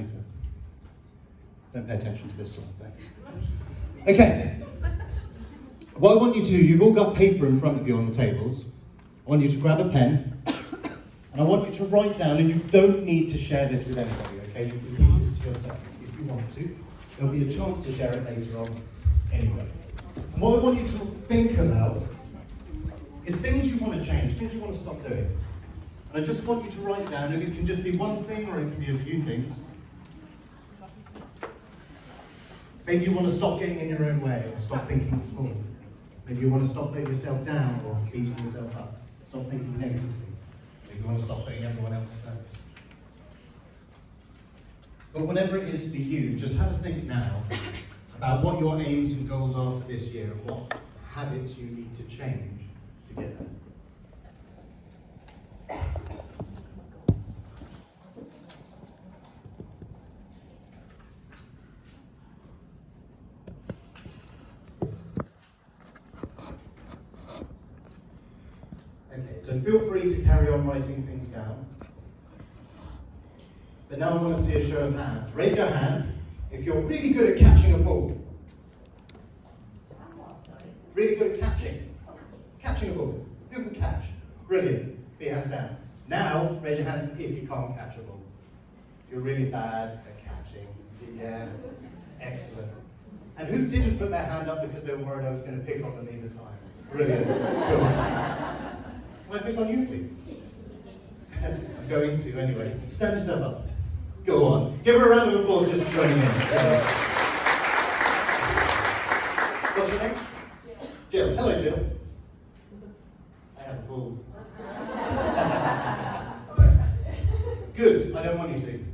later. Don't pay attention to this sort of thing. Okay. What I want you to do, you've all got paper in front of you on the tables. I want you to grab a pen, and I want you to write down, and you don't need to share this with anybody, okay? You can keep this to yourself if you want to. There'll be a chance to share it later on anyway. And what I want you to think about is things you want to change, things you want to stop doing. And I just want you to write down, and it can just be one thing or it can be a few things. Maybe you want to stop getting in your own way or stop thinking small. Maybe you want to stop putting yourself down or beating yourself up. Stop thinking negatively. Maybe you want to stop putting everyone else first. But whatever it is for you, just have a think now about what your aims and goals are for this year and what habits you need to change to get there. Okay, so feel free to carry on writing things down. But now I want to see a show of hands. Raise your hand if you're really good at catching a ball. Really good at catching a ball. Who can catch? Brilliant. Put your hands down. Now, raise your hands if you can't catch a ball. If you're really bad at catching. Yeah. Excellent. And who didn't put their hand up because they were worried I was going to pick on them either time? Brilliant. Cool. Can I pick on you, please? I'm going to anyway. Stand yourself up. Go on. Give her a round of applause just for joining in. What's your name? Jill. Hello, Jill. I have a ball. Good. I don't want you to.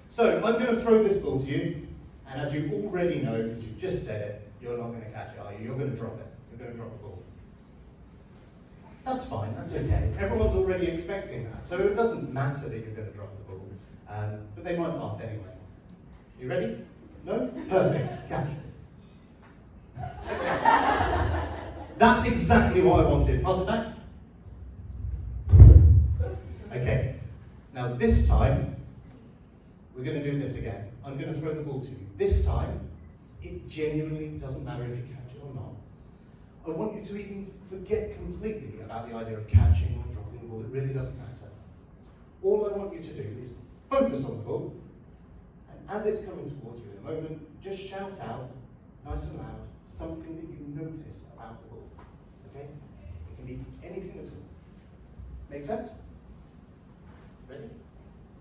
So, I'm going to throw this ball to you, and as you already know, because you've just said it, you're not going to catch it, are you? You're going to drop it. You're going to drop a ball. That's fine, that's okay. Everyone's already expecting that, so it doesn't matter that you're going to drop the ball, but they might laugh anyway. You ready? No? Perfect. Catch it. That's exactly what I wanted. Pass it back. Okay. Now this time, we're going to do this again. I'm going to throw the ball to you. This time, it genuinely doesn't matter if you catch it or not. I want you to even forget completely about the idea of catching or dropping the ball. It really doesn't matter. All I want you to do is focus on the ball, and as it's coming towards you in a moment, just shout out, nice and loud, something that you notice about the ball. Okay? It can be anything at all. Make sense? Ready?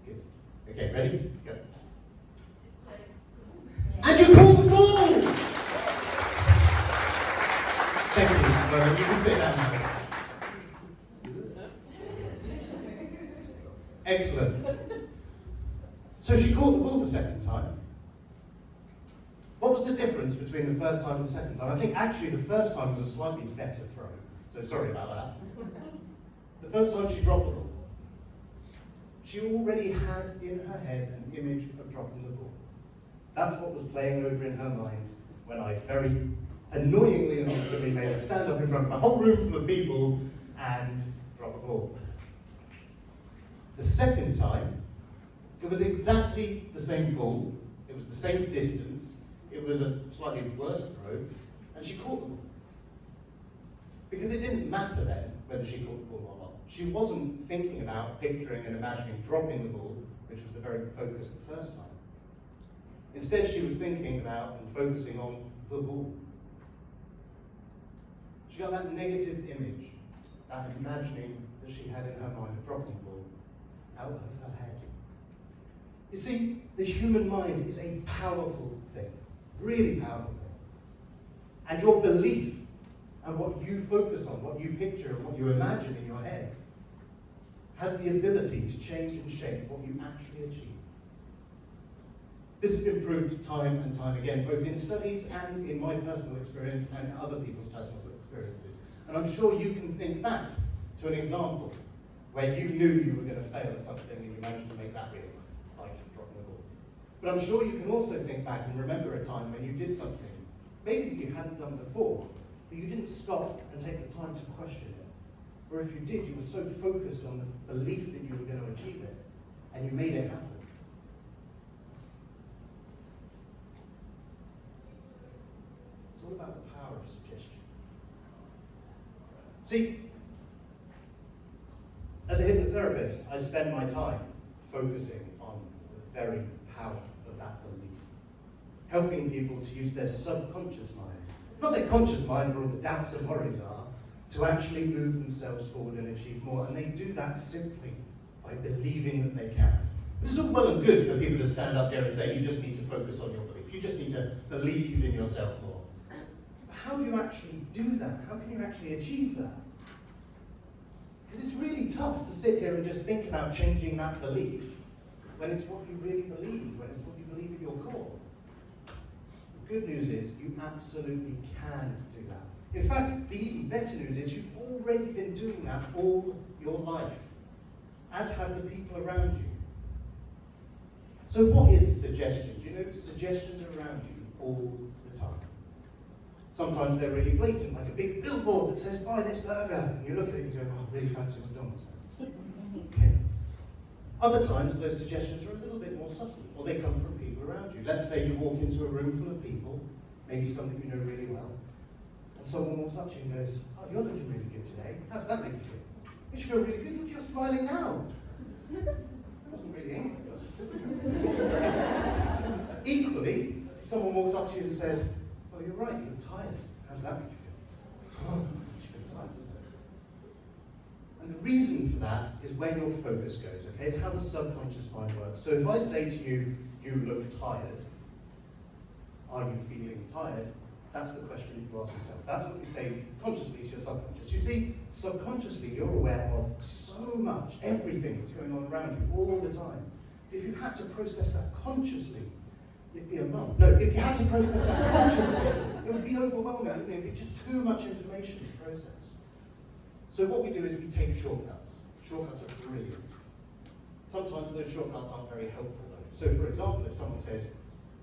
Good. Okay, ready? Go. And you call the ball! Thank you. Well, you can sit down now. Excellent. So she caught the ball the second time. What was the difference between the first time and the second time? I think actually the first time was a slightly better throw. So sorry about that. The first time she dropped the ball. She already had in her head an image of dropping the ball. That's what was playing over in her mind when I very annoyingly and awkwardly made her stand up in front of a whole room full of people and drop a ball. The second time, it was exactly the same ball, it was the same distance, it was a slightly worse throw, and she caught the ball. Because it didn't matter then whether she caught the ball or not. She wasn't thinking about, picturing and imagining dropping the ball, which was the very focus the first time. Instead, she was thinking about and focusing on the ball. She got that negative image, that imagining that she had in her mind of dropping the ball, out of her head. You see, the human mind is a powerful thing, really powerful thing. And your belief and what you focus on, what you picture and what you imagine in your head, has the ability to change and shape what you actually achieve. This has been proved time and time again, both in studies and in my personal experience and other people's personal experiences. And I'm sure you can think back to an example where you knew you were going to fail at something and you managed to make that real, like dropping the ball. But I'm sure you can also think back and remember a time when you did something, maybe that you hadn't done before, but you didn't stop and take the time to question it. Or if you did, you were so focused on the belief that you were going to achieve it, and you made it happen. all about the power of suggestion. See, as a hypnotherapist, I spend my time focusing on the very power of that belief, helping people to use their subconscious mind, not their conscious mind where all the doubts and worries are, to actually move themselves forward and achieve more. And they do that simply by believing that they can. This is all well and good for people to stand up here and say, you just need to focus on your belief. You just need to believe in yourself more. But how do you actually do that? How can you actually achieve that? Because it's really tough to sit here and just think about changing that belief when it's what you really believe, when it's what you believe at your core. The good news is you absolutely can do that. In fact, the even better news is you've already been doing that all your life, as have the people around you. So what is suggestion? You know, suggestions are around you all the time. Sometimes they're really blatant, like a big billboard that says, buy this burger. And you look at it and you go, oh, I really fancy McDonald's. Yeah. Other times, those suggestions are a little bit more subtle, or they come from people around you. Let's say you walk into a room full of people, maybe something you know really well, and someone walks up to you and goes, oh, you're looking really good today. How does that make you feel? You should feel really good. Look, you're smiling now. I wasn't really angry. I was just looking at you. Equally, if someone walks up to you and says, oh, you're right, you look tired. How does that make you feel? Oh, you feel tired, doesn't it? And the reason for that is where your focus goes, okay? It's how the subconscious mind works. So if I say to you, you look tired, are you feeling tired? That's the question you ask yourself. That's what you say consciously to your subconscious. You see, subconsciously you're aware of so much, everything that's going on around you all the time. If you had to process that consciously, it'd be a month. No, if you had to process that consciously, it would be overwhelming, wouldn't it? It'd be just too much information to process. So what we do is we take shortcuts. Shortcuts are brilliant. Sometimes those shortcuts aren't very helpful though. So for example, if someone says,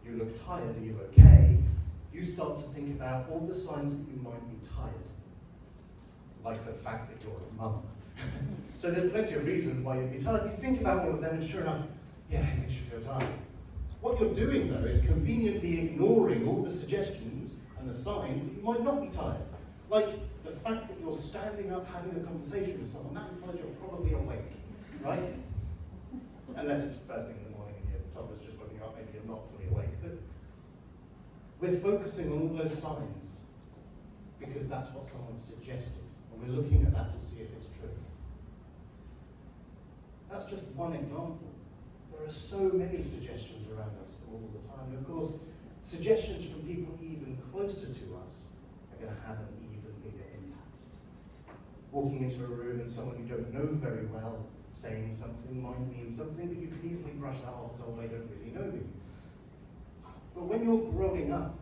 you look tired, are you okay? You start to think about all the signs that you might be tired. Like the fact that you're a mum. So there's plenty of reasons why you'd be tired. You think about all of them and sure enough, yeah, it makes you feel tired. What you're doing though is conveniently ignoring all the suggestions and the signs that you might not be tired. Like the fact that you're standing up having a conversation with someone, that implies you're probably awake, right? Unless it's first thing in the morning and your toddler's just waking up, maybe you're not fully awake. But we're focusing on all those signs because that's what someone suggested, and we're looking at that to see if it's true. That's just one example. There are so many suggestions around us all the time. And of course, suggestions from people even closer to us are going to have an even bigger impact. Walking into a room and someone you don't know very well saying something might mean something, but you can easily brush that off as, oh, they don't really know me. But when you're growing up,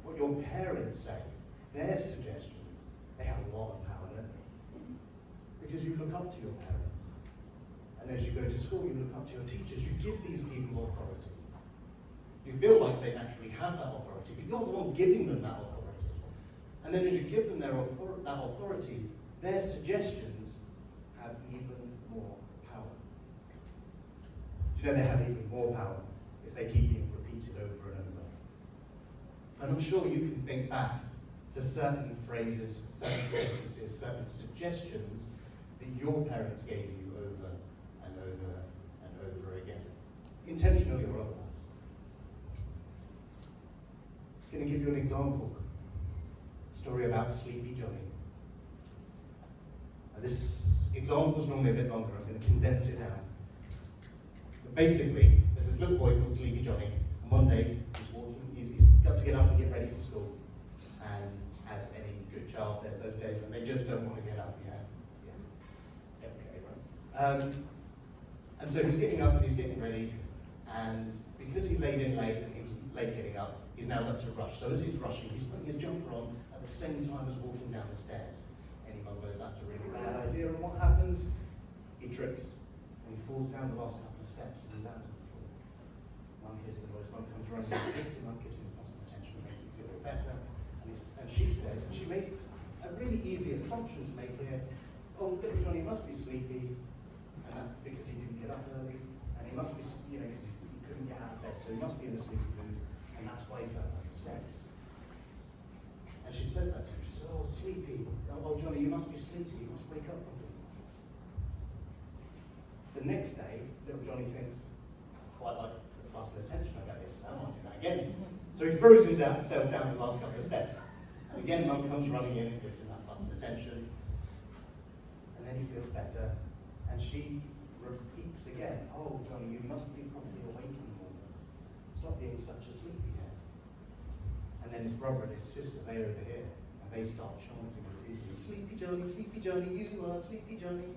what your parents say, their suggestions, they have a lot of power, don't they? Because you look up to your parents. And as you go to school, you look up to your teachers. You give these people authority. You feel like they actually have that authority, but you're the one giving them that authority. And then as you give them that authority, their suggestions have even more power. Do you know they have even more power if they keep being repeated over and over? And I'm sure you can think back to certain phrases, certain sentences, certain suggestions that your parents gave you over and over and over again, intentionally or otherwise. I'm going to give you an example. A story about Sleepy Johnny. Now this example is normally a bit longer. I'm going to condense it down. But basically, there's this little boy called Sleepy Johnny, and one day he's walking. He's got to get up and get ready for school. And as any good child, there's those days when they just don't want to get up. Yeah. Okay, right. And so he's getting up and he's getting ready, and because he laid in late and he was late getting up, he's now got to rush. So as he's rushing, he's putting his jumper on at the same time as walking down the stairs. Anyone knows that's a really bad idea, and what happens? He trips, and he falls down the last couple of steps and he lands on the floor. Mum hears the noise, Mum comes running, picks him up, gives him some attention, makes him feel better, and she says, and she makes a really easy assumption to make here, oh, little Johnny must be sleepy, and that because he didn't get up early, and he must be, because he couldn't get out of bed, so he must be in a sleepy mood, and that's why he fell down the stairs. And she says that to him. She says, oh, sleepy. Oh, Johnny, you must be sleepy. You must wake up properly. The next day, little Johnny thinks, quite like the fuss and attention I got yesterday, I might do that again. So he throws himself down the last couple of steps. And again, Mum comes running in and gives him that fuss and attention. And then he feels better. And she repeats again, oh, Johnny, you must be properly awake in the mornings. Stop being such a sleepyhead. And then his brother and his sister, they overhear. And they start chanting and teasing, sleepy Johnny, you are sleepy Johnny.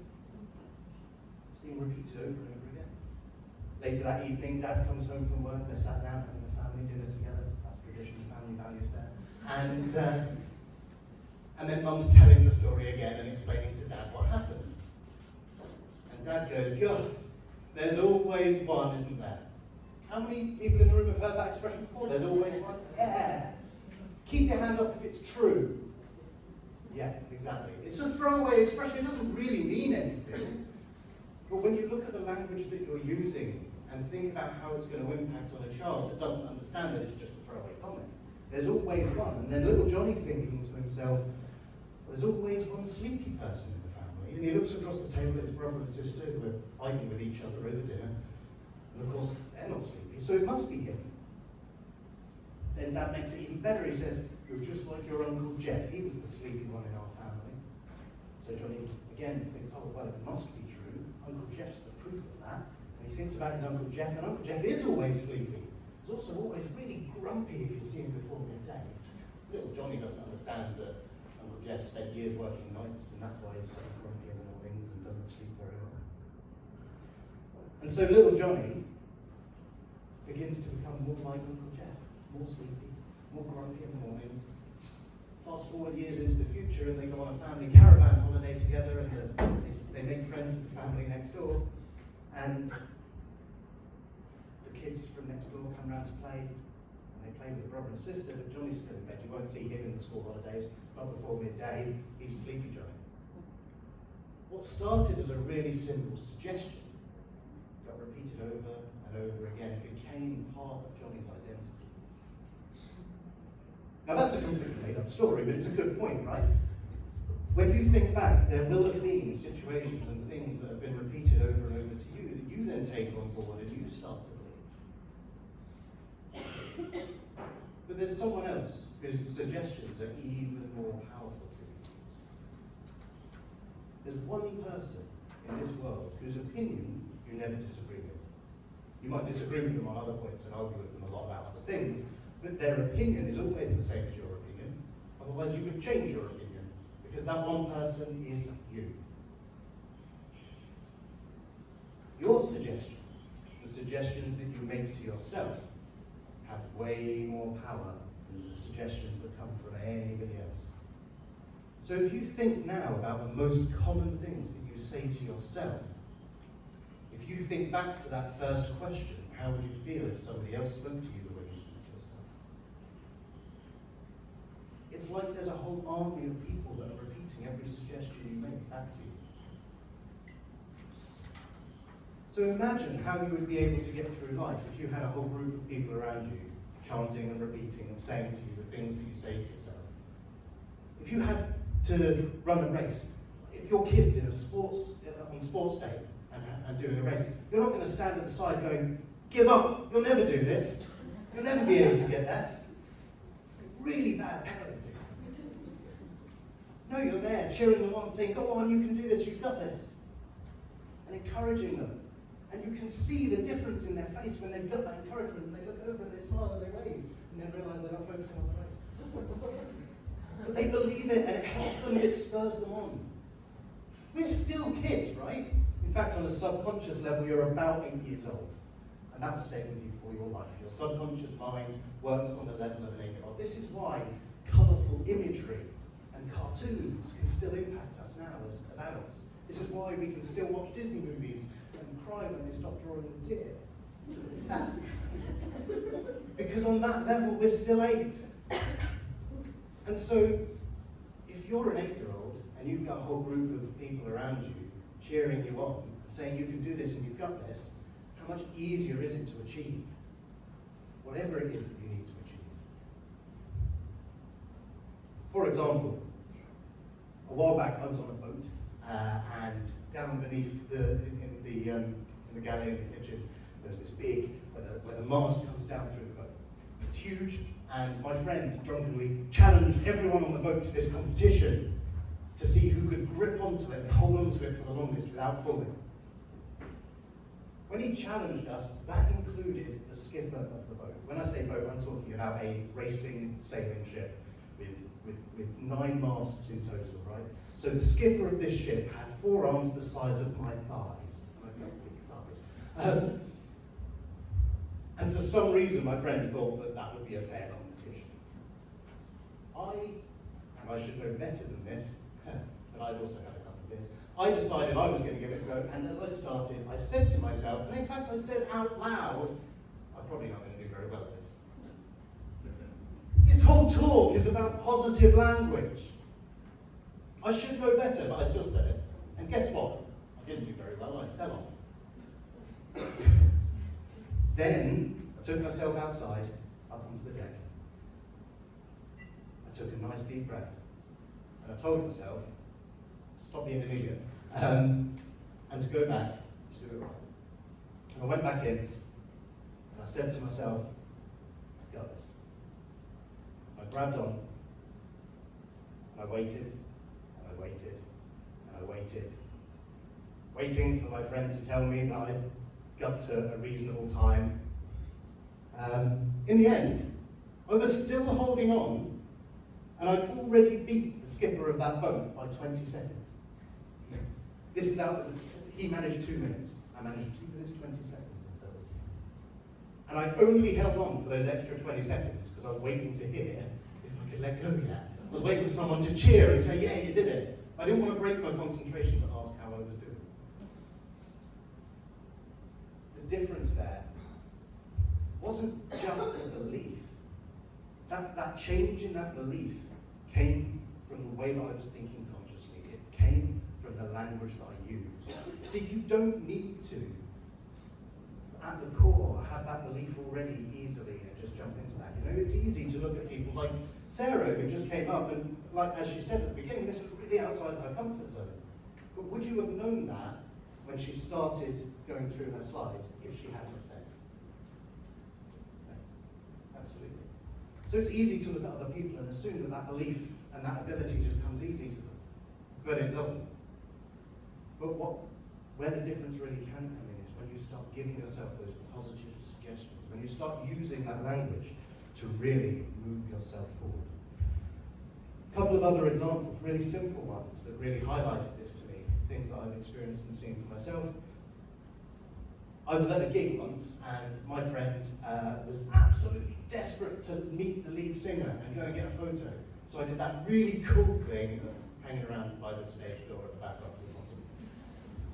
It's being repeated over and over again. Later that evening, Dad comes home from work. They're sat down having a family dinner together. That's tradition, family values there. And then Mum's telling the story again and explaining to Dad what happened. And Dad goes, God, there's always one, isn't there? How many people in the room have heard that expression before? There's always one? Yeah. Keep your hand up if it's true. Yeah, exactly. It's a throwaway expression. It doesn't really mean anything. But when you look at the language that you're using and think about how it's going to impact on a child that doesn't understand that it's just a throwaway comment, there's always one. And then little Johnny's thinking to himself, there's always one sleepy person in the family. And he looks across the table at his brother and sister who are fighting with each other over dinner. And of course, they're not sleepy, so it must be him. Then Dad makes it even better. He says, you're just like your Uncle Jeff. He was the sleepy one in our family. So Johnny, again, thinks, oh, well, it must be true. Uncle Jeff's the proof of that. And he thinks about his Uncle Jeff, and Uncle Jeff is always sleepy. He's also always really grumpy if you see him before midday. Little Johnny doesn't understand that Uncle Jeff spent years working nights, and that's why he's so grumpy in the mornings and doesn't sleep very well. And so little Johnny begins to become more like Uncle Jeff, more sleepy, more grumpy in the mornings. Fast forward years into the future, and they go on a family caravan holiday together, and they make friends with the family next door, and the kids from next door come round to play, and they play with brother and sister, but Johnny's still in bed. You won't see him in the school holidays, not before midday. He's sleepy Johnny. What started as a really simple suggestion got repeated over and over again. It became part of Johnny's identity. Now that's a completely made-up story, but it's a good point, right? When you think back, there will have been situations and things that have been repeated over and over to you that you then take on board and you start to believe. But there's someone else whose suggestions are even more powerful to you. There's one person in this world whose opinion you never disagree with. You might disagree with them on other points and argue with them a lot about other things, but their opinion is always the same as your opinion. Otherwise you would change your opinion, because that one person is you. Your suggestions, the suggestions that you make to yourself, have way more power than the suggestions that come from anybody else. So if you think now about the most common things that you say to yourself, if you think back to that first question, how would you feel if somebody else spoke to you the way you speak to yourself? It's like there's a whole army of people that are repeating every suggestion you make back to you. So imagine how you would be able to get through life if you had a whole group of people around you chanting and repeating and saying to you the things that you say to yourself. If you had to run a race, if your kid's in a on sports day and doing a race, you're not going to stand at the side going, give up, you'll never do this, you'll never be able to get there. Really bad parenting. No, you're there cheering them on, saying, go on, you can do this, you've got this. And encouraging them. And you can see the difference in their face when they've got that encouragement, and they look over and they smile and they wave, and then realise they're not focusing on the race. But they believe it, and it helps them, it spurs them on. We're still kids, right? In fact, on a subconscious level, you're about 8 years old. And that will stay with you for your life. Your subconscious mind works on the level of an 8-year-old. This is why colourful imagery and cartoons can still impact us now as adults. This is why we can still watch Disney movies and cry when they stop drawing a deer. It's sad. Because on that level, we're still 8. And so, if you're an 8-year-old and you've got a whole group of people around you cheering you on, saying you can do this and you've got this, how much easier is it to achieve whatever it is that you need to achieve? For example, a while back I was on a boat, and down beneath in the galley in the kitchen, there's this big, where the mast comes down through the boat. It's huge, and my friend drunkenly challenged everyone on the boat to this competition to see who could grip onto it and hold onto it for the longest without falling. When he challenged us, that included the skipper of the boat. When I say boat, I'm talking about a racing sailing ship with 9 masts in total, right? So the skipper of this ship had 4 arms the size of my thighs. And I've got big thighs. And for some reason, my friend thought that that would be a fair competition. And I should know better than this, but I'd also had a couple of beers. I decided I was going to give it a go, and as I started, I said to myself, and in fact I said out loud, I'm probably not going to do very well at this. This whole talk is about positive language. I should know better, but I still said it. And guess what? I didn't do very well, I fell off. Then, I took myself outside, up onto the deck. I took a nice deep breath, and I told myself to stop being an idiot, and to go back to do it right. And I went back in, and I said to myself, I've got this. I grabbed on, and I waited, and I waited, and I waited, waiting for my friend to tell me that I'd got to a reasonable time. In the end, I was still holding on, and I'd already beat the skipper of that boat by 20 seconds. This is he managed 2 minutes. I managed 2 minutes, 20 seconds in total. And I only held on for those extra 20 seconds because I was waiting to hear if I could let go yet. I was waiting for someone to cheer and say, yeah, you did it. I didn't want to break my concentration to ask how I was doing. The difference there wasn't just the belief. That change in that belief came from the way that I was thinking consciously. It came from the language that I used. See, you don't need to, at the core, have that belief already easily and just jump into that. You know, it's easy to look at people like Sarah, who just came up, and like as she said at the beginning, this was really outside her comfort zone. But would you have known that when she started going through her slides if she hadn't said? No, absolutely. So it's easy to look at other people and assume that that belief and that ability just comes easy to them. But it doesn't. But where the difference really can come in is when you start giving yourself those positive suggestions, when you start using that language to really move yourself forward. A couple of other examples, really simple ones that really highlighted this to me, things that I've experienced and seen for myself. I was at a gig once, and my friend was absolutely desperate to meet the lead singer and go and get a photo. So I did that really cool thing of hanging around by the stage door at the back after the concert.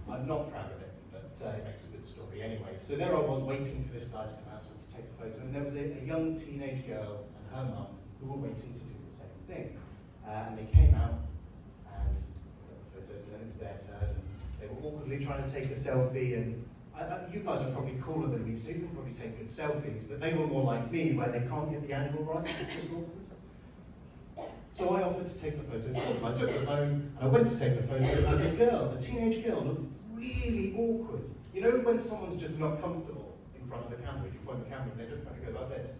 I'm not proud of it, but it makes a good story anyway. So there I was waiting for this guy to come out so we could take a photo, and there was a young teenage girl and her mum who were waiting to do the same thing. And they came out and got the photos, and then it was their turn, and they were awkwardly trying to take a selfie, and you guys are probably cooler than me, so you can probably take good selfies, but they were more like me, where they can't get the angle right, it's just awkward. So I offered to take the photo for them. I took the phone, and I went to take the photo, and the teenage girl, looked really awkward. You know when someone's just not comfortable in front of the camera, you point the camera, and they're just going to go like this.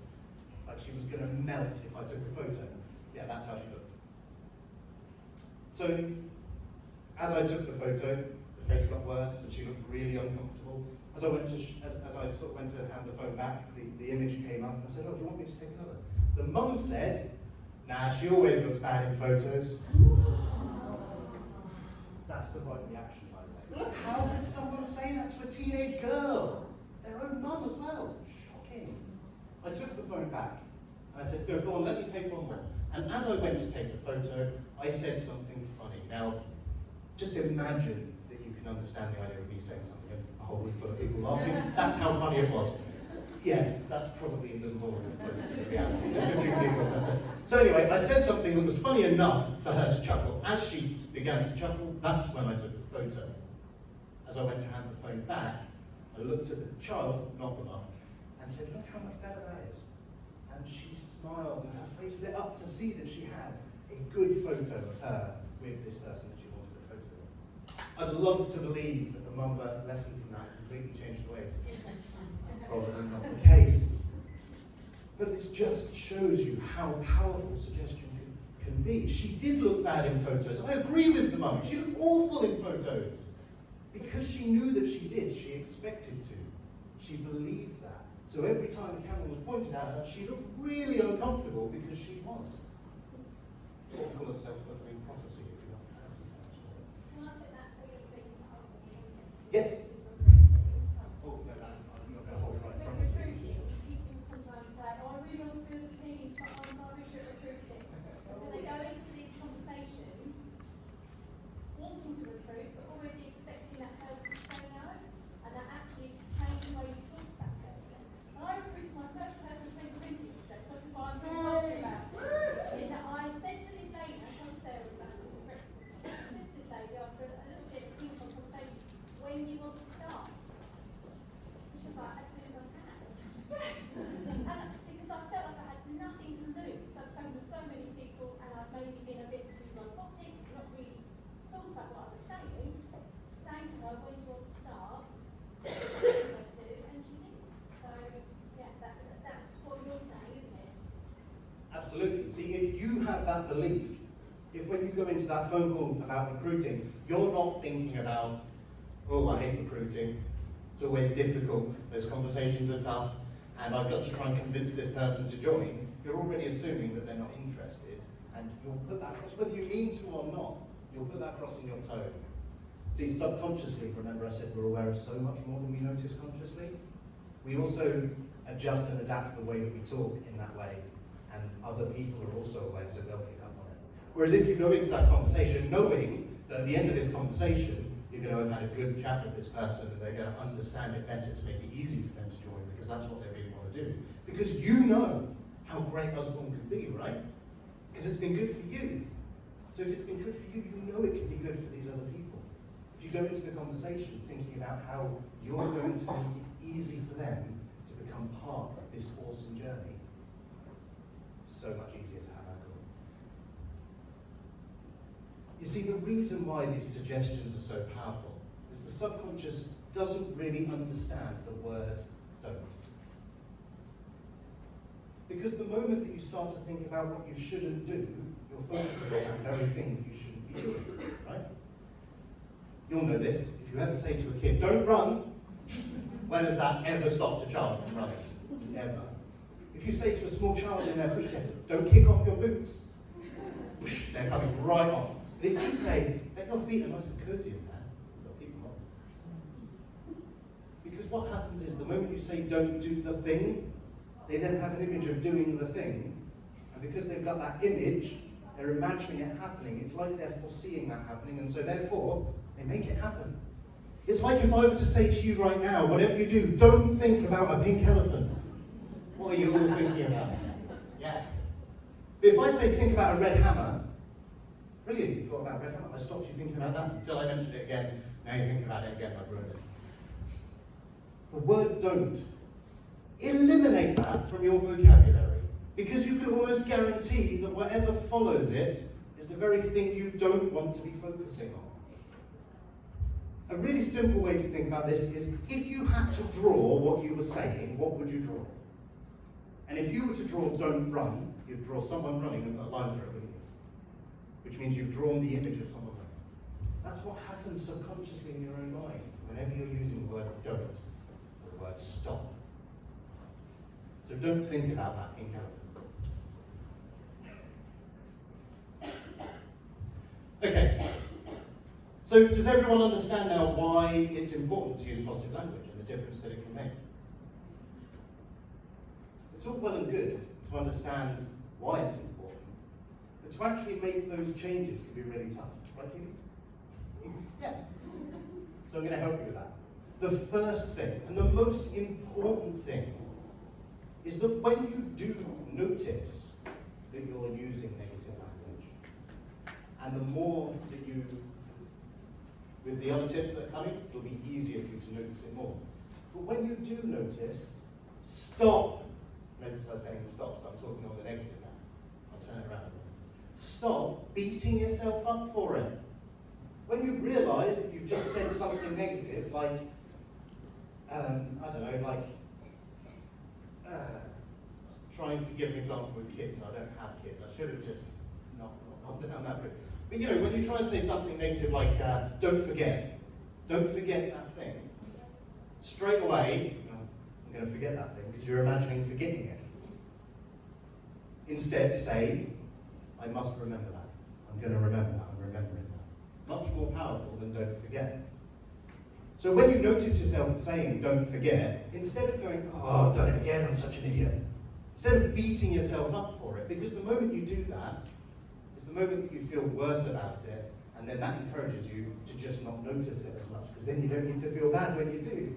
Like she was going to melt if I took a photo. Yeah, that's how she looked. So, as I took the photo, the face got worse, and she looked really uncomfortable. As I went to sort of went to hand the phone back, the image came up, and I said, "Oh, do you want me to take another?" The mum said, "Nah, she always looks bad in photos." That's the right reaction, by the way. How could someone say that to a teenage girl? Their own mum as well. Shocking. I took the phone back, and I said, "No, go on, let me take one more." And as I went to take the photo, I said something funny. Now, just imagine that you can understand the idea of me saying something and a whole room full of people laughing. That's how funny it was. Yeah, that's probably a little more close to the reality. Just a few giggles, that's it. So anyway, I said something that was funny enough for her to chuckle. As she began to chuckle, that's when I took the photo. As I went to hand the phone back, I looked at the child, not the mum, and said, "Look how much better that is." And she smiled, and her face lit up to see that she had a good photo of her with this person that she wanted a photo of. I'd love to believe that the mum learned a lesson from that and completely changed ways. Probably not the case. But it just shows you how powerful suggestion can be. She did look bad in photos. I agree with the mum. She looked awful in photos. Because she knew that she did, she expected to. She believed that. So every time the camera was pointed at her, she looked really uncomfortable because she was. What we call a self-fulfilling prophecy, if you don't fancy terms for it. Can I put that for your thing to ask me? Yes. Oh, no, I'm not going to hold it right in front of me. People sometimes say, oh, I really want to build a team, but I'm not really good at recruiting. So they go into these conversations wanting to recruit, but already expecting that person to say no, and that actually changed the way you talk to that person. And I recruited my first person in 2020 yesterday, so this is why I'm really positive about it. In that I said to this lady, I told Sarah about this at breakfast, I said to this lady after a little bit of ping-pong conversation, when do you want to start? She was like, as soon as I can. Yes! And because I felt like I had nothing to lose. I'd spoken to so many people and I'd maybe been a bit too robotic, not really thought about what I was saying to her, when do you want to start? She wanted to, and she didn't. So, yeah, that's what you're saying, isn't it? Absolutely. See, if you have that belief, if when you go into that phone call about recruiting, you're not thinking about, oh, I hate recruiting, it's always difficult, those conversations are tough, and I've got to try and convince this person to join, you're already assuming that they're not interested, and you'll put that across, whether you mean to or not, you'll put that across in your tone. See, subconsciously, remember I said we're aware of so much more than we notice consciously? We also adjust and adapt the way that we talk in that way, and other people are also aware, so they'll pick up on it. Whereas if you go into that conversation knowing that at the end of this conversation, you're going to have had a good chat with this person and they're going to understand it better to make it easy for them to join, because that's what they really want to do. Because you know how great Osborne can be, right? Because it's been good for you. So if it's been good for you, you know it can be good for these other people. If you go into the conversation thinking about how you're going to make it easy for them to become part of this awesome journey, it's so much easier to have that goal. You see, the reason why these suggestions are so powerful is the subconscious doesn't really understand the word don't. Because the moment that you start to think about what you shouldn't do, you're focusing on that very thing that you shouldn't be doing, right? You'll know this. If you ever say to a kid, don't run, when has that ever stopped a child from running? Never. If you say to a small child in their pushchair, don't kick off your boots, they're coming right off. But if you say, let your feet are nice and cozy in there, they'll keep them on. Because what happens is the moment you say don't do the thing, they then have an image of doing the thing, and because they've got that image, they're imagining it happening. It's like they're foreseeing that happening, and so therefore, they make it happen. It's like if I were to say to you right now, whatever you do, don't think about a pink elephant. What are you all thinking about? Yeah. But if I say think about a red hammer, brilliant, you thought about a red hammer. I stopped you thinking about that until I mentioned it again. Now you're thinking about it again, I've ruined it. The word don't. Eliminate that from your vocabulary, because you can almost guarantee that whatever follows it is the very thing you don't want to be focusing on. A really simple way to think about this is, if you had to draw what you were saying, what would you draw? And if you were to draw don't run, you'd draw someone running and put a line through it, wouldn't you? Which means you've drawn the image of someone running. That's what happens subconsciously in your own mind whenever you're using the word don't or the word stop. So don't think about that pink elephant. Okay. So does everyone understand now why it's important to use positive language and the difference that it can make? It's all well and good to understand why it's important, but to actually make those changes can be really tough, right, Kiwi? Yeah. So I'm going to help you with that. The first thing, and the most important thing, is that when you do notice that you're using negative language, and the more that you, with the other tips that are coming, it'll be easier for you to notice it more. But when you do notice, stop. Notice I was saying stop, so I'm talking on the negative now. I'll turn it around. stop beating yourself up for it. When you realise that you've just said something negative, like, I don't know, like, trying to give an example with kids, and I don't have kids, I should have just not gone down that route. But you know, when you try and say something negative like, don't forget that thing, straight away, I'm going to forget that thing, because you're imagining forgetting it. Instead, say, I must remember that. I'm going to remember that. I'm remembering that. Much more powerful than don't forget. So when you notice yourself saying don't forget, instead of going, oh, I've done it again, I'm such an idiot, instead of beating yourself up for it, because the moment you do that, is the moment that you feel worse about it, and then that encourages you to just not notice it as much, because then you don't need to feel bad when you do.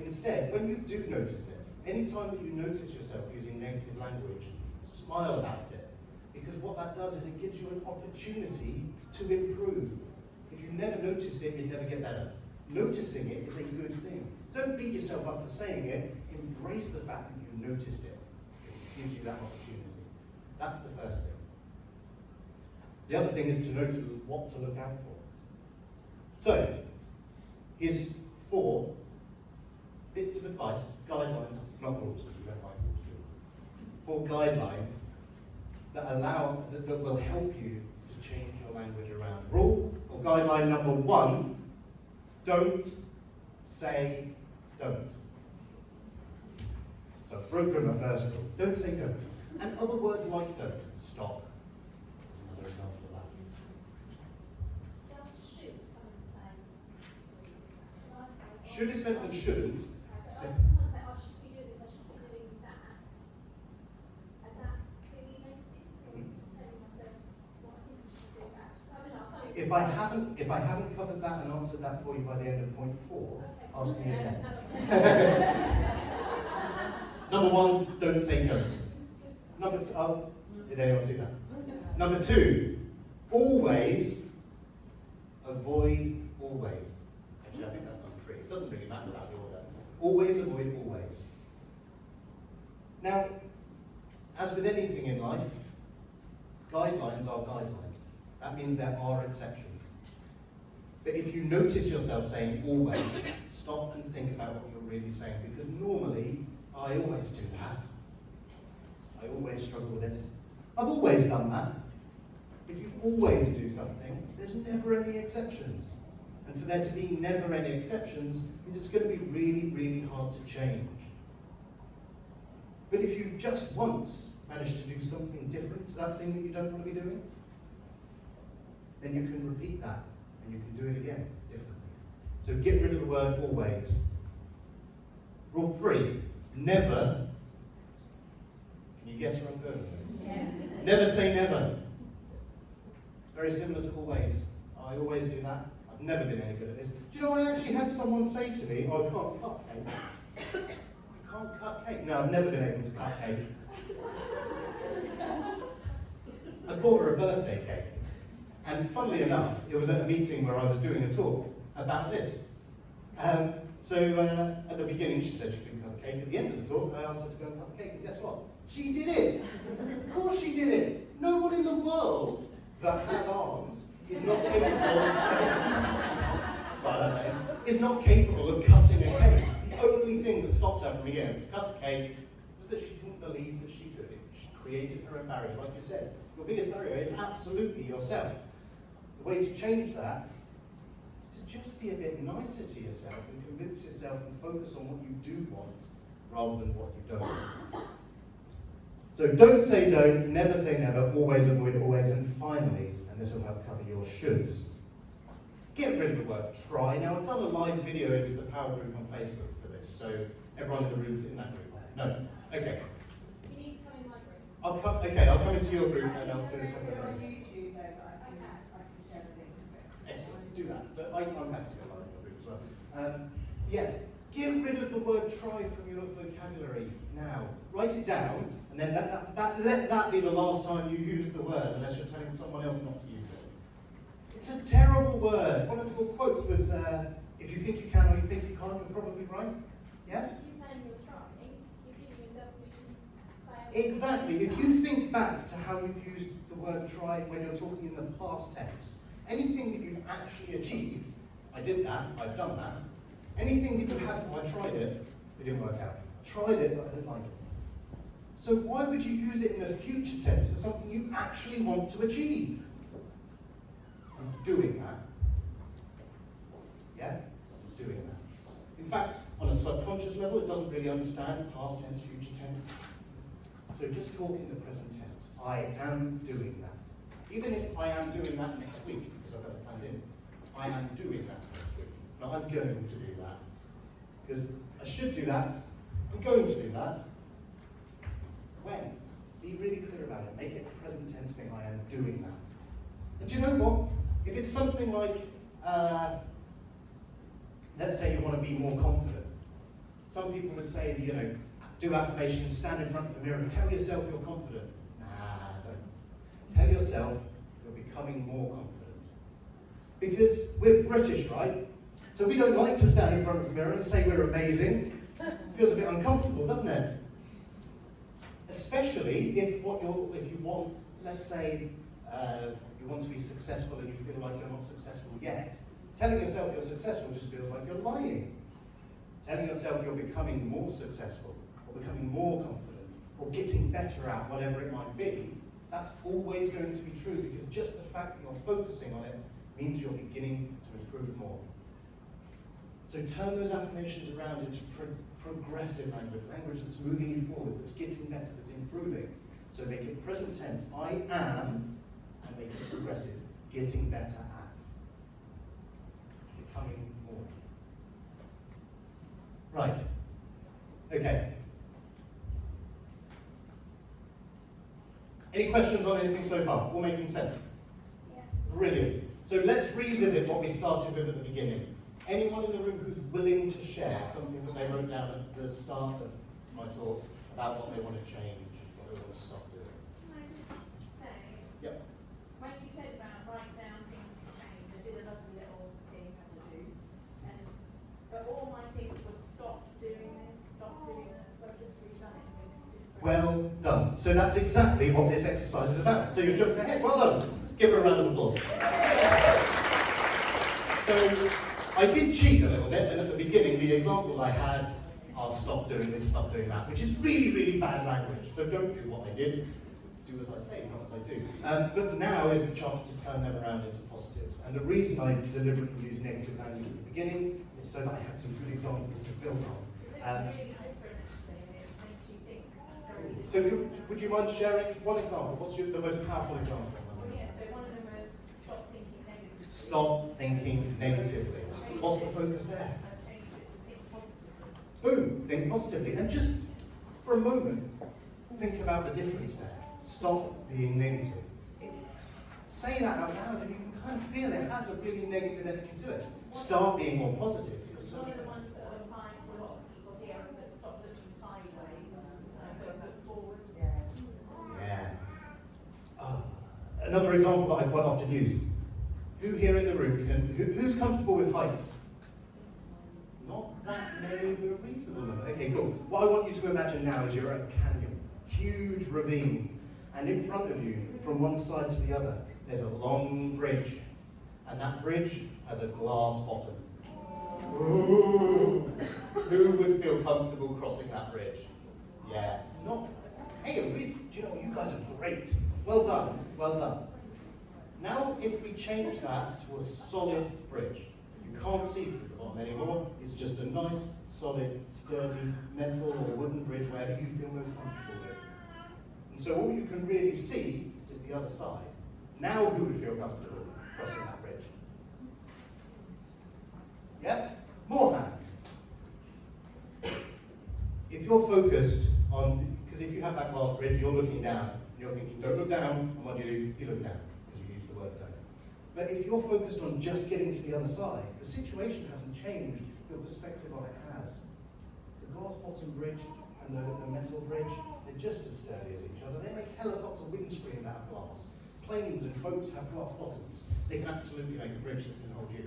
Instead, when you do notice it, any time that you notice yourself using negative language, smile about it. Because what that does is it gives you an opportunity to improve. If you never noticed it, you'd never get better. Noticing it is a good thing. Don't beat yourself up for saying it. Embrace the fact that you noticed it, because it gives you that opportunity. That's the first thing. The other thing is to notice what to look out for. So, here's 4 bits of advice, guidelines, not rules, because we don't like rules. 4 guidelines that will help you to change your language around. Rule or guideline number 1, don't say don't. So I've broken my first rule. Don't say don't. And other words like don't. Stop. That's another example of that. Does should come in the same? Should is better than shouldn't. Someone say, I should be doing this, I should be doing that. And that feels negative, because I'm telling myself what I think I should do that. I don't know, I can't If I haven't covered that and answered that for you by the end of point 4, ask me again. Number 1, don't say don't. Number 2, oh, did anyone see that? Number 2, always avoid always. Actually, I think that's number 3. It doesn't really matter about the order. Always avoid always. Now, as with anything in life, guidelines are guidelines. That means there are exceptions. But if you notice yourself saying always, stop and think about what you're really saying, because normally, I always do that. I always struggle with this. I've always done that. If you always do something, there's never any exceptions. And for there to be never any exceptions means it's going to be really, really hard to change. But if you've just once managed to do something different to that thing that you don't want to be doing, then you can repeat that and you can do it again differently. So get rid of the word always. Rule 3, never. Can you guess where I'm going with this? Yeah. Never say never. It's very similar to always. I always do that. I've never been any good at this. Do you know, I actually had someone say to me, oh, I can't cut cake. I can't cut cake. No, I've never been able to cut cake. I bought her a birthday cake. And funnily enough, it was at a meeting where I was doing a talk about this. So at the beginning, she said she couldn't cut the cake. At the end of the talk, I asked her to go and cut the cake, and guess what? She did it! Of course she did it! No one in the world that has arms is not capable of cutting a cake. The only thing that stopped her from being able to cut a cake was that she didn't believe that she could. She created her own barrier. Like you said, your biggest barrier is absolutely yourself. The way to change that is to just be a bit nicer to yourself and convince yourself and focus on what you do want rather than what you don't. So don't say don't, never say never, always avoid always, and finally, and this will help cover your shoulds, get rid of the word try. Now, I've done a live video into the Power Group on Facebook for this, so everyone in the room's in that group. No? Okay. You need to come in my group. I'll come into your group and I'll do something on like that. YouTube, though, that I can share the link with it. Excellent, do that. But I'm happy to go live in your group as well. Yeah, get rid of the word try from your vocabulary now. Write it down, and then let that be the last time you use the word, unless you're telling someone else not to use it. It's a terrible word. One of your quotes was, if you think you can or you think you can't, you're probably right. Yeah? If you're saying you're trying, you're giving yourself permission to fail. Exactly. If you think back to how you've used the the word try when you're talking in the past tense. Anything that you've actually achieved, I did that, I've done that. Anything that you haven't, I tried it, it didn't work out. I tried it, but I didn't like it. So why would you use it in the future tense for something you actually want to achieve? I'm doing that. Yeah? I'm doing that. In fact, on a subconscious level, it doesn't really understand past tense, future tense. So just talk in the present tense. I am doing that. Even if I am doing that next week, because I've got it planned in, I am doing that next week. Now I'm going to do that. Because I should do that, I'm going to do that. When? Be really clear about it. Make it a present tense thing, I am doing that. And do you know what? If it's something like, let's say you want to be more confident. Some people would say, you know, do affirmations, stand in front of the mirror and tell yourself you're confident. Nah, don't. Tell yourself you're becoming more confident. Because we're British, right? So we don't like to stand in front of the mirror and say we're amazing. It feels a bit uncomfortable, doesn't it? Especially if you want, let's say, you want to be successful and you feel like you're not successful yet. Telling yourself you're successful just feels like you're lying. Telling yourself you're becoming more successful, or becoming more confident, or getting better at whatever it might be, that's always going to be true, because just the fact that you're focusing on it means you're beginning to improve more. So turn those affirmations around into progressive language, language that's moving you forward, that's getting better, that's improving. So make it present tense, I am, and make it progressive, getting better at, becoming more. Right, okay. Any questions on anything so far? All making sense? Yes. Brilliant. So let's revisit what we started with at the beginning. Anyone in the room who's willing to share something that they wrote down at the start of my talk about what they want to change, what they want to stop doing? Can I just say, Yep. when you said about write down things to change, I did a lovely little thing as I do, but all my things were stop doing this, so I've just redone it with different. Well done. So that's exactly what this exercise is about. So you've jumped ahead. Well done. Give her a round of applause. So I did cheat a little bit, and at the beginning, the examples I had are stop doing this, stop doing that, which is really, really bad language. So don't do what I did. Do as I say, not as I do. But now is the chance to turn them around into positives. And the reason I deliberately used negative language at the beginning is so that I had some good examples to build on. It's really different actually, and it makes you think very different. So would you mind sharing one example? What's the most powerful example? Well, yeah, so one of them was stop thinking negatively. Stop thinking negatively. What's the focus there? I've changed it to think positively. Boom, think positively. And just for a moment, think about the difference there. Stop being negative. Say that out loud and you can kind of feel it has a really negative energy to it. Start being more positive. You'll One of suddenly- the ones that are applying for lots here, that stop looking sideways, but look forward. Yeah. Another example that I quite often use. Who here in the room who's comfortable with heights? Not that many, but a reasonable number. Okay, cool. What I want you to imagine now is you're at a canyon, huge ravine, and in front of you, from one side to the other, there's a long bridge, and that bridge has a glass bottom. Ooh. Who would feel comfortable crossing that bridge? Yeah. Not. Hey, a bridge. Do you know what? You guys are great. Well done. Well done. Now, if we change that to a solid bridge, you can't see through the bottom anymore. It's just a nice, solid, sturdy metal or wooden bridge, wherever you feel most comfortable with. And so all you can really see is the other side. Now, who would feel comfortable crossing that bridge? Yeah? More hands. If you're focused on, because if you have that glass bridge, you're looking down, and you're thinking, don't look down, and what do? You look down, because you use the word don't. But if you're focused on just getting to the other side, the situation hasn't changed, your perspective on it has. The glass bottom bridge and the metal bridge, they're just as sturdy as each other. They make helicopter windscreens out of glass. Planes and boats have glass bottoms. They can absolutely make a bridge that can hold you.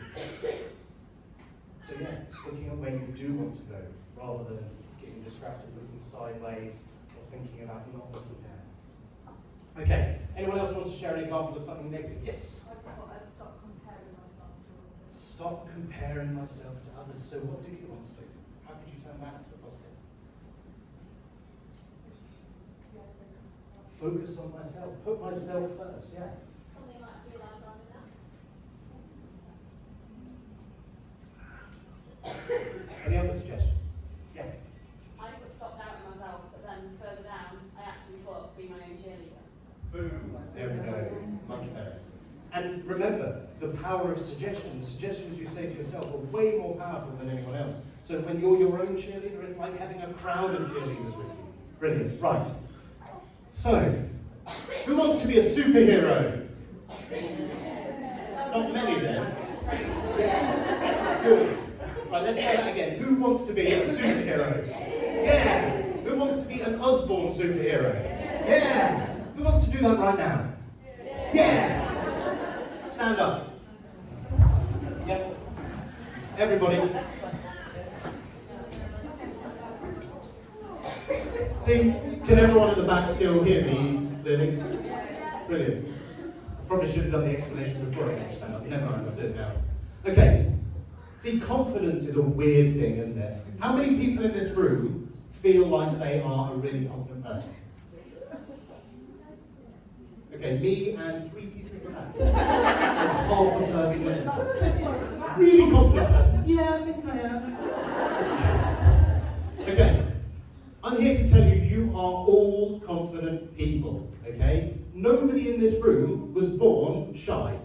So yeah, looking at where you do want to go, rather than getting distracted looking sideways or thinking about not looking down. Okay, anyone else want to share an example of something negative? Yes? I thought I'd stop comparing myself to others. Stop comparing myself to others. So what do you want to do? How could you turn that into a positive? Yeah, Focus on myself. Put myself first, yeah. Something like realise I'm enough. Any other suggestions? Yeah. I put stop doubting myself, but then further down, I actually put be my own cheerleader. Boom. There we go. Much better. And remember, the power of suggestion. The suggestions you say to yourself are way more powerful than anyone else. So when you're your own cheerleader, it's like having a crowd of cheerleaders with you. Brilliant. Right. So, who wants to be a superhero? Not many then. Yeah. Good. Right, let's try that again. Who wants to be a superhero? Yeah. Who wants to be an Osborne superhero? Yeah. Who wants to do that right now? Yeah. Stand up. Yep. Everybody. See, can everyone at the back still hear me clearly? Brilliant. Probably should have done the explanation before I get stand up. Never mind, I'll do it now. Okay. See, confidence is a weird thing, isn't it? How many people in this room feel like they are a really confident person? Okay, me and 3 people in the back. Half a person. Really confident person. Yeah, I think I am. Okay. I'm here to tell you, you are all confident people, okay? Nobody in this room was born shy.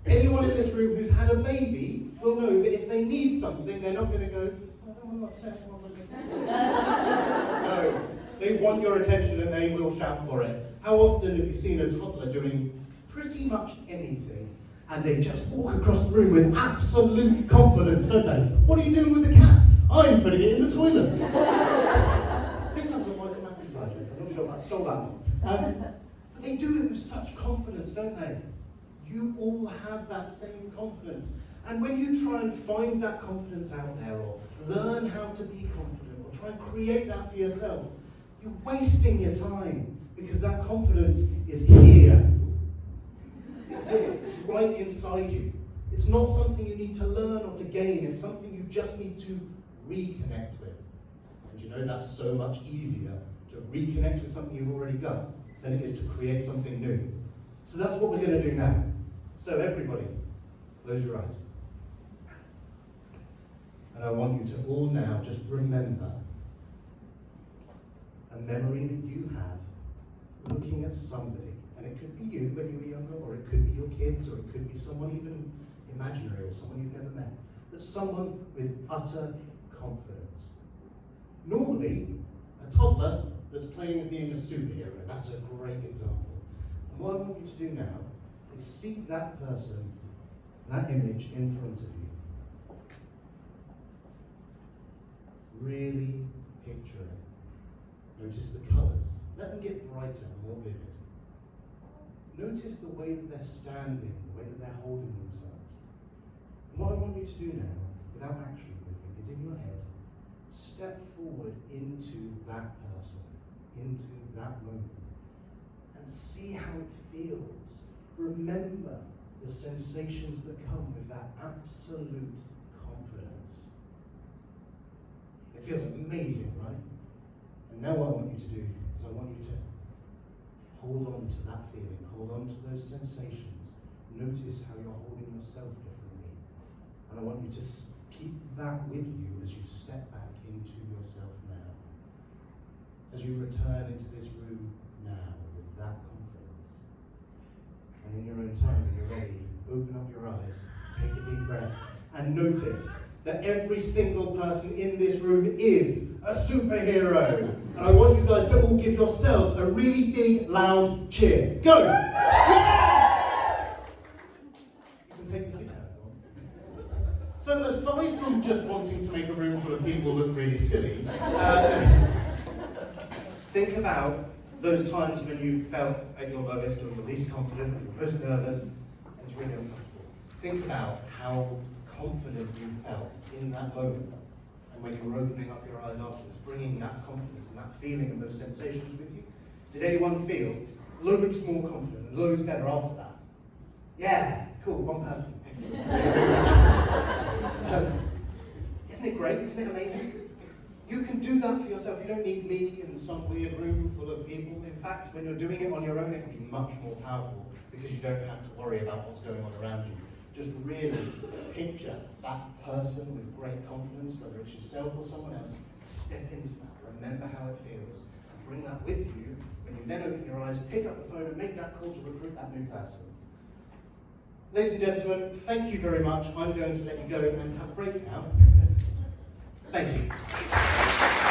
Anyone in this room who's had a baby will know that if they need something, they're not going to go, oh, no, I'm not saying what we're doing. No, they want your attention and they will shout for it. How often have you seen a toddler doing pretty much anything and they just walk across the room with absolute confidence, don't they? What are you doing with the cat? I'm putting it in the toilet. I think that's a Michael McIntyre joke. I'm not sure, I stole that one. But they do it with such confidence, don't they? You all have that same confidence. And when you try and find that confidence out there, or learn how to be confident, or try and create that for yourself, you're wasting your time, because that confidence is here. It's here. It's right inside you. It's not something you need to learn or to gain. It's something you just need to reconnect with. And you know that's so much easier to reconnect with something you've already got than it is to create something new. So that's what we're going to do now. So everybody, close your eyes. And I want you to all now just remember a memory that you have looking at somebody. And it could be you when you were younger, or it could be your kids, or it could be someone even imaginary, or someone you've never met. But someone with utter confidence. Normally, a toddler that's playing at being a superhero. That's a great example. And what I want you to do now is see that person, that image in front of you. Really picture it. Notice the colours. Let them get brighter and more vivid. Notice the way that they're standing, the way that they're holding themselves. And what I want you to do now, without actually moving, is in your head, step forward into that person, into that moment, and see how it feels. Remember the sensations that come with that absolute confidence. It feels amazing, right? And now what I want you to do is I want you to hold on to that feeling, hold on to those sensations. Notice how you're holding yourself differently. And I want you to keep that with you as you step back into yourself now. As you return into this room now with that confidence. And in your own time, when you're ready, open up your eyes, take a deep breath, and notice that every single person in this room is a superhero. And I want you guys to all give yourselves a really big, loud cheer. Go! Yeah! You can take the seat now. So aside from just wanting to make a room full of people look really silly, think about those times when you felt at your lowest or your least confident, or your most nervous, and it's really uncomfortable. Think about how confident you felt in that moment, and when you were opening up your eyes afterwards, bringing that confidence and that feeling and those sensations with you. Did anyone feel loads more confident, and loads better after that. Yeah, cool, one person, excellent. Isn't it great? Isn't it amazing? You can do that for yourself. You don't need me in some weird room full of people. In fact, when you're doing it on your own, it can be much more powerful because you don't have to worry about what's going on around you. Just really picture that person with great confidence, whether it's yourself or someone else. Step into that. Remember how it feels. And bring that with you when you then open your eyes, pick up the phone and make that call to recruit that new person. Ladies and gentlemen, thank you very much. I'm going to let you go and have a break now. Thank you.